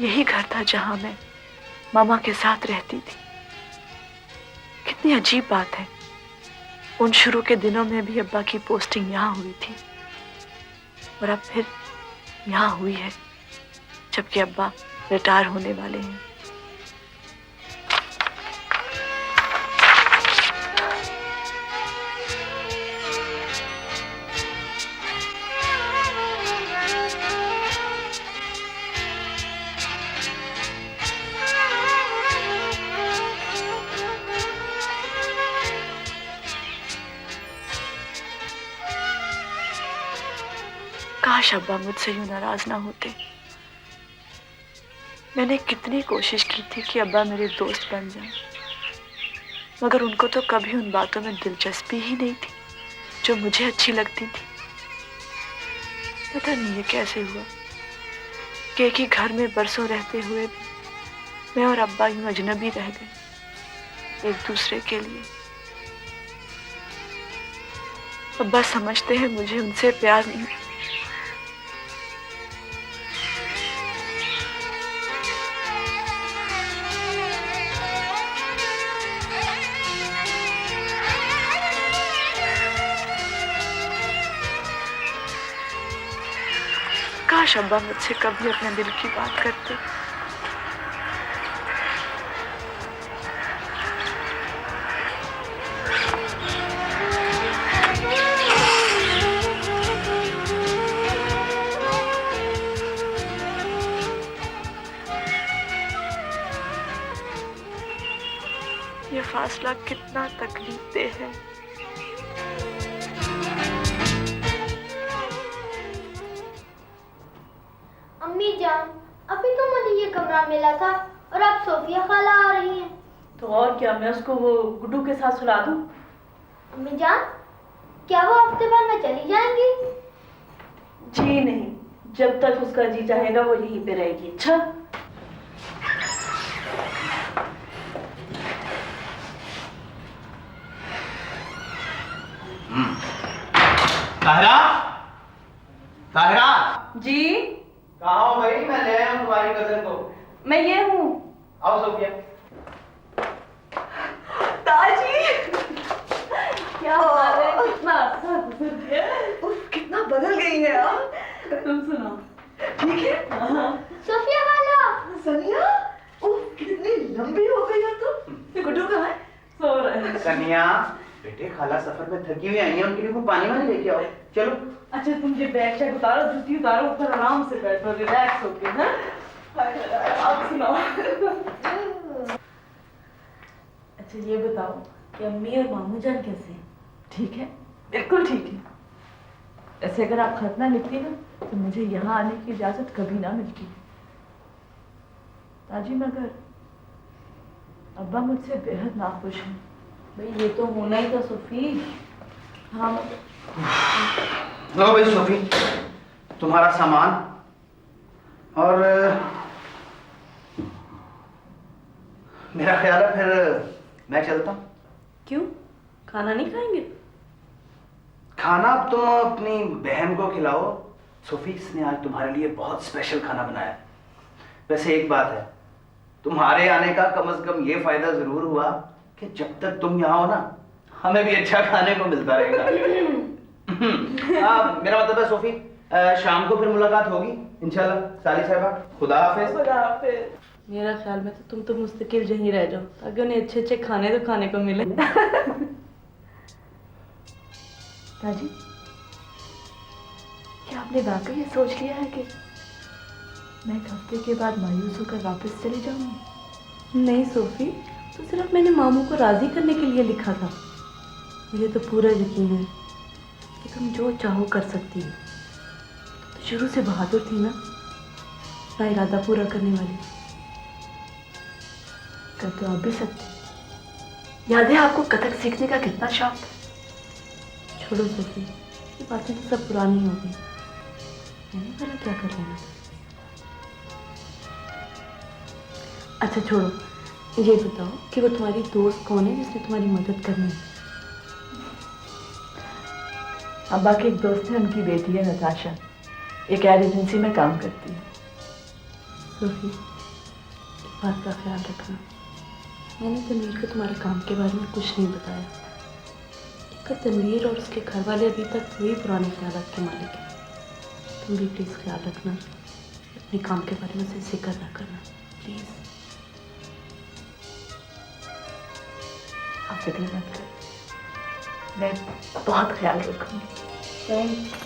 यही घर था जहां मैं मामा के साथ रहती थी। कितनी अजीब बात है, उन शुरू के दिनों में भी अब्बा की पोस्टिंग यहाँ हुई थी और अब फिर यहाँ हुई है, जबकि अब्बा रिटायर होने वाले हैं। काश अब्बा मुझसे यूं नाराज ना होते। मैंने कितनी कोशिश की थी कि अब्बा मेरे दोस्त बन जाएं, मगर उनको तो कभी उन बातों में दिलचस्पी ही नहीं थी जो मुझे अच्छी लगती थी। पता नहीं ये कैसे हुआ कि एक ही घर में बरसों रहते हुए भी मैं और अब्बा यूं अजनबी रह गए एक दूसरे के लिए। अब्बा समझते हैं मुझे उनसे प्यार नहीं। काश अब्बा मुझसे कभी अपने दिल की बात करते। ये फासला कितना तकलीफदेह है। अम्मी जान, अभी तो मुझे ये कमरा मिला था और अब सोफिया खाला आ रही हैं। तो और क्या, मैं उसको वो गुड्डू के साथ सुला दूं? अम्मी जान, क्या वो हफ्ते भर में चली जाएंगी? जी नहीं, जब तक उसका जी चाहेगा वो यहीं पे रहेगी। अच्छा ताहिरा, ताहिरा जी, कहाँ हो भाई? मैं ले आया हूँ तुम्हारी कजन को। मैं ये हूँ। आओ सोफिया। ताजी, क्या हाल है? कितना अच्छा गुजर गया। कितना बदल गई है आप। तुम सुनाओ, ठीक है? सोफिया खाला। सनिया, कितनी लंबी हो गई हो तुम। गुड्डू कहाँ है? सो रहे हैं। सनिया बेटे, खाला सफर में थकी हुई आई है, उनके लिए कोई पानी वानी लेके आओ। चलो। अच्छा तुम ये बैग शैग उतारो, जूती उतारो, ऊपर आराम से बैठो, रिलैक्स होके। हाँ, आप सुनाओ। अच्छा ये बताओ कि अम्मी और मामू जान कैसे हैं? ठीक है? बिल्कुल ठीक है। ऐसे अगर आप खत ना लिखती ना तो मुझे यहाँ आने की इजाजत कभी ना मिलती। ताजी मगर अब्बा मुझसे बेहद नाखुश हैं। भाई ये तो होना ही था सोफी। हाँ लो भाई सोफी, तुम्हारा सामान और मेरा ख्याल है फिर मैं चलता हूँ। क्यों, खाना नहीं खाएंगे? खाना अब तुम अपनी बहन को खिलाओ। सोफी, इसने आज तुम्हारे लिए बहुत स्पेशल खाना बनाया है। वैसे एक बात है, तुम्हारे आने का कम से कम ये फायदा जरूर हुआ कि जब तक तुम यहाँ हो ना, हमें भी अच्छा खाने को मिलता रहेगा। मेरा मतलब है सोफी, शाम को फिर मुलाकात होगी इंशाल्लाह। साली साहिबा, खुदा हाफिज। खुदा हाफिज। मेरा ख्याल में तो तुम तो मुस्तकिल यहीं रह जाओ ताकि उन्हें अच्छे अच्छे खाने तो खाने को मिले। ताजी, क्या आपने वाकई ये सोच लिया है कि मैं एक हफ्ते के बाद मायूस होकर वापस चली जाऊंगी? नहीं सोफी, तो सिर्फ मैंने मामू को राजी करने के लिए लिखा था। मुझे तो पूरा यकीन है कि तुम जो चाहो कर सकती हो। तो शुरू से बहादुर थी ना, अपना इरादा पूरा करने वाली। कर तो आप भी सकते। याद है आपको कथक सीखने का कितना शौक था? छोड़ो सोफी, ये बातें तो सब पुरानी हो गई। मैंने पहले क्या कर लेना। अच्छा छोड़ो, ये बताओ कि वो तुम्हारी दोस्त कौन है जिसने तुम्हारी मदद करनी है? अब्बा की एक दोस्त है, उनकी बेटी है नताशा, एक एड एजेंसी में काम करती है। सोफी, एक बात का ख्याल रखना, मैंने तनवीर को तुम्हारे काम के बारे में कुछ नहीं बताया। देखकर तनवीर और उसके घर वाले अभी तक वही पुराने ख्यालात के मालिक हैं। तुम भी प्लीज़ ख्याल रखना, अपने काम के बारे में से जिक्र ना करना प्लीज़। आप फिक्र मत करो, मैं बहुत ख्याल रखूंगी। थैंक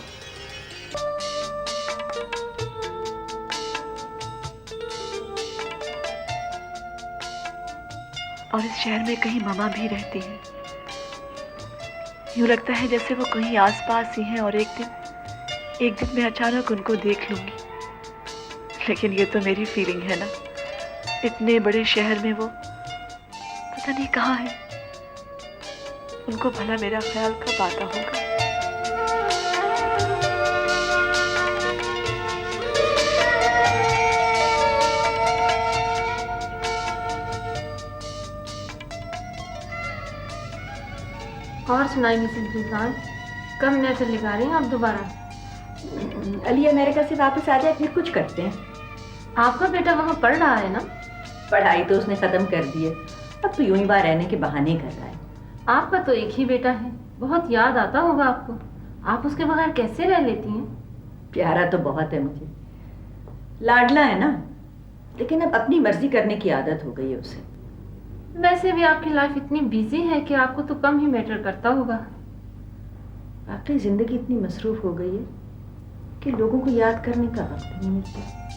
और इस शहर में कहीं मामा भी रहती है। यूं लगता है जैसे वो कहीं आसपास ही हैं और एक दिन मैं अचानक उनको देख लूंगी। लेकिन ये तो मेरी फीलिंग है ना, इतने बड़े शहर में वो पता नहीं कहाँ है। उनको भला मेरा ख्याल कब आता होगा। और सुनाई मिसेस रिजवान, कब नजर लगा रही हैं आप दोबारा? अली अमेरिका से वापस आ जाए फिर कुछ करते हैं। आपका बेटा वहाँ पढ़ रहा है ना? पढ़ाई तो उसने ख़त्म कर दी है, अब तो यूं ही बाहर रहने के बहाने कर रहा है। आपका तो एक ही बेटा है, बहुत याद आता होगा आपको। आप उसके बगैर कैसे रह लेती हैं? प्यारा तो बहुत है मुझे, लाडला है ना, लेकिन अब अपनी मर्जी करने की आदत हो गई है उसे। वैसे भी आपकी लाइफ इतनी बिजी है कि आपको तो कम ही मैटर करता होगा। वाकई जिंदगी इतनी मसरूफ हो गई है कि लोगों को याद करने का वक्त नहीं मिलता।